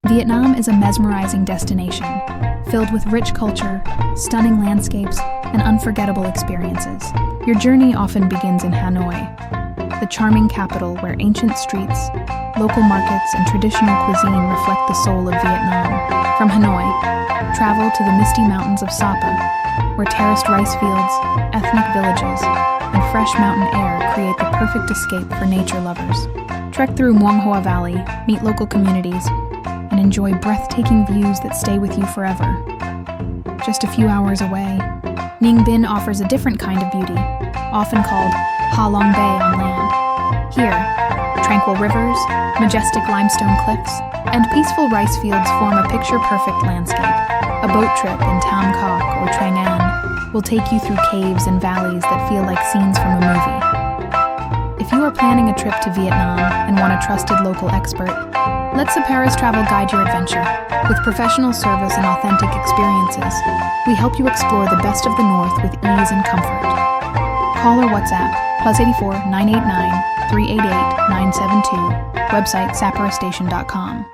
Vietnam is a mesmerizing destination, filled with rich culture, stunning landscapes, and unforgettable experiences. Your journey often begins in Hanoi, the charming capital where ancient streets, local markets, and traditional cuisine reflect the soul of Vietnam. From Hanoi, travel to the misty mountains of Sapa, where terraced rice fields, ethnic villages, and fresh mountain air create the perfect escape for nature lovers. Trek through Muang Hoa Valley, meet local communities, and enjoy breathtaking views that stay with you forever. Just a few hours away, Ninh Binh offers a different kind of beauty, often called Ha Long Bay on land. Here, tranquil rivers, majestic limestone cliffs, and peaceful rice fields form a picture-perfect landscape. A boat trip in Tam Coc or Trang An will take you through caves and valleys that feel like scenes from a movie. If you are planning a trip to Vietnam and want a trusted local expert, let Sapa's Travel guide your adventure. With professional service and authentic experiences, we help you explore the best of the North with ease and comfort. Call or WhatsApp +84 989 388 972. Website saparastation.com.